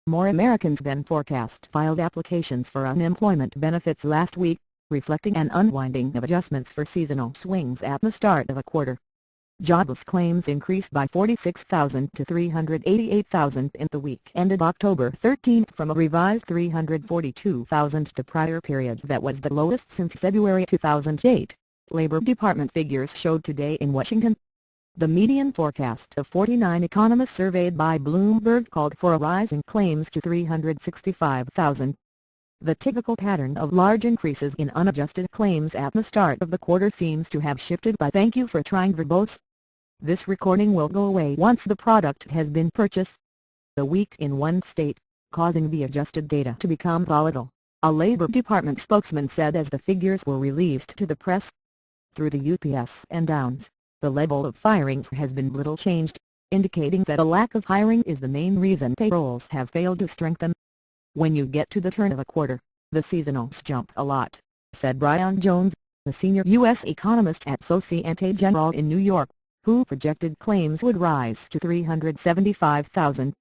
More Americans than forecast filed applications for unemployment benefits last week, reflecting an unwinding of adjustments for seasonal swings at the start of a quarter. Jobless claims increased by 46,000 to 388,000 in the week ended October 13 from a revised 342,000 to prior period that was the lowest since February 2008, Labor Department figures showed today in Washington. The median forecast of 49 economists surveyed by Bloomberg called for a rise in claims to 365,000. The typical pattern of large increases in unadjusted claims at the start of the quarter seems to have shifted by thank you for trying verbose. This recording will go away once the product has been purchased. A week in one state, causing the adjusted data to become volatile, a Labor Department spokesman said as the figures were released to the press. Through the ups and downs, the level of firings has been little changed, indicating that a lack of hiring is the main reason payrolls have failed to strengthen. When you get to the turn of a quarter, the seasonals jump a lot, said Brian Jones, the senior U.S. economist at Societe Generale in New York, who projected claims would rise to 375,000.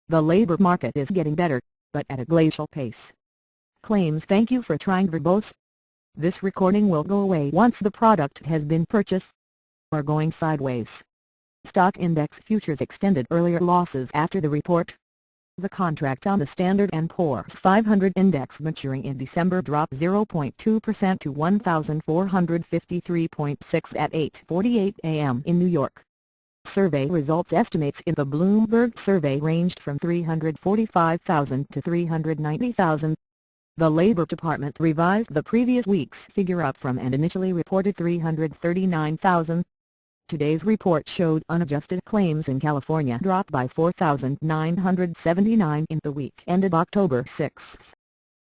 The labor market is getting better, but at a glacial pace. Claims thank you for trying verbose. This recording will go away once the product has been purchased. Are going sideways. Stock index futures extended earlier losses after the report. The contract on the Standard & Poor's 500 index maturing in December dropped 0.2% to 1,453.6 at 8:48 a.m. in New York. Survey results estimates in the Bloomberg survey ranged from 345,000 to 390,000. The Labor Department revised the previous week's figure up from an initially reported 339,000. Today's report showed unadjusted claims in California dropped by 4,979 in the week ended October 6.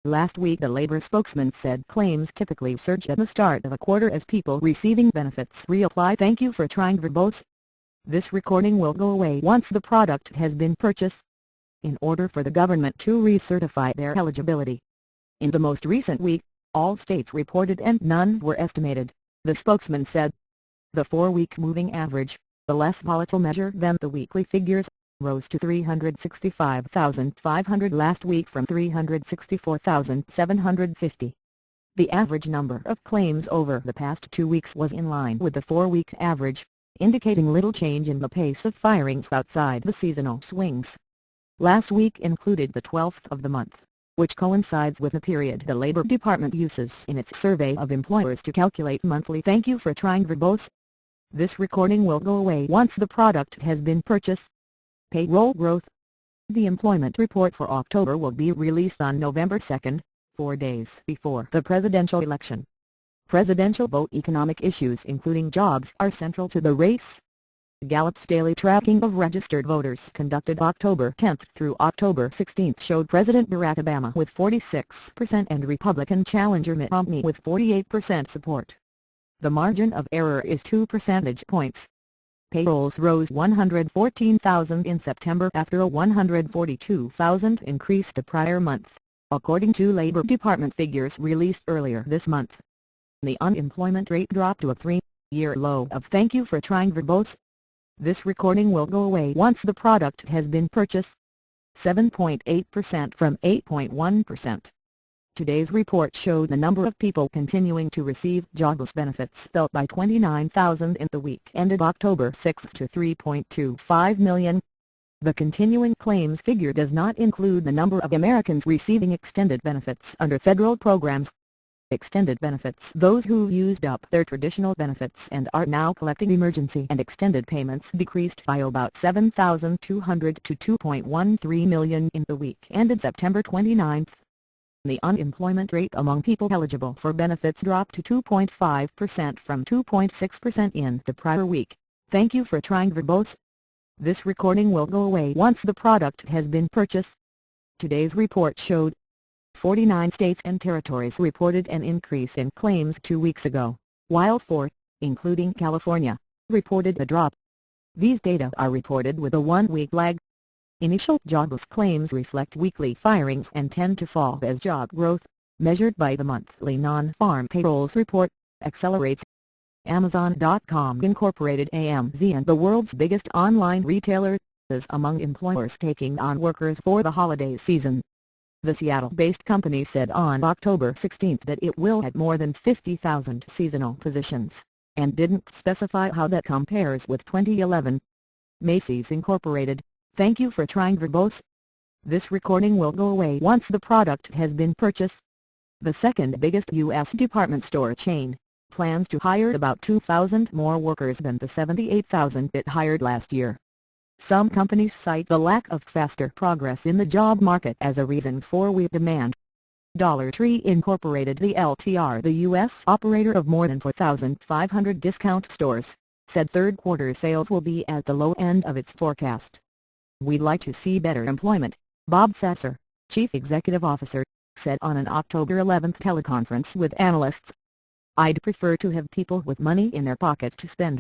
Last week the labor spokesman said claims typically surge at the start of a quarter as people receiving benefits reapply thank you for trying verbose. This recording will go away once the product has been purchased. In order for the government to recertify their eligibility. In the most recent week, all states reported and none were estimated, the spokesman said. The 4-week moving average, the less volatile measure than the weekly figures, rose to 365,500 last week from 364,750. The average number of claims over the past 2 weeks was in line with the 4-week average, indicating little change in the pace of firings outside the seasonal swings. Last week included the 12th of the month, which coincides with the period the Labor Department uses in its survey of employers to calculate monthly thank you for trying verbose. This recording will go away once the product has been purchased. Payroll growth. The employment report for October will be released on November 2, 4 days before the presidential election. Presidential vote economic issues including jobs are central to the race. Gallup's daily tracking of registered voters conducted October 10 through October 16 showed President Barack Obama with 46% and Republican challenger Mitt Romney with 48% support. The margin of error is 2 percentage points. Payrolls rose 114,000 in September after a 142,000 increase the prior month, according to Labor Department figures released earlier this month. The unemployment rate dropped to a 3-year low of thank you for trying verbose. This recording will go away once the product has been purchased. 7.8% from 8.1%. Today's report showed the number of people continuing to receive jobless benefits fell by 29,000 in the week ended October 6 to 3.25 million. The continuing claims figure does not include the number of Americans receiving extended benefits under federal programs. Extended benefits. Those who used up their traditional benefits and are now collecting emergency and extended payments decreased by about 7,200 to 2.13 million in the week ended September 29. The unemployment rate among people eligible for benefits dropped to 2.5% from 2.6% in the prior week. Thank you for trying verbose. This recording will go away once the product has been purchased. Today's report showed 49 states and territories reported an increase in claims 2 weeks ago, while 4, including California, reported a drop. These data are reported with a 1-week lag. Initial jobless claims reflect weekly firings and tend to fall as job growth, measured by the monthly non-farm payrolls report, accelerates. Amazon.com Incorporated AMZ and the world's biggest online retailer, among employers taking on workers for the holiday season. The Seattle-based company said on October 16 that it will add more than 50,000 seasonal positions, and didn't specify how that compares with 2011. Macy's Incorporated, thank you for trying verbose. This recording will go away once the product has been purchased. The second biggest U.S. department store chain plans to hire about 2,000 more workers than the 78,000 it hired last year. Some companies cite the lack of faster progress in the job market as a reason for weak demand. Dollar Tree Incorporated, the LTR, the U.S. operator of more than 4,500 discount stores, said third-quarter sales will be at the low end of its forecast. "We'd like to see better employment," Bob Sasser, chief executive officer, said on an October 11 teleconference with analysts. "I'd prefer to have people with money in their pockets to spend,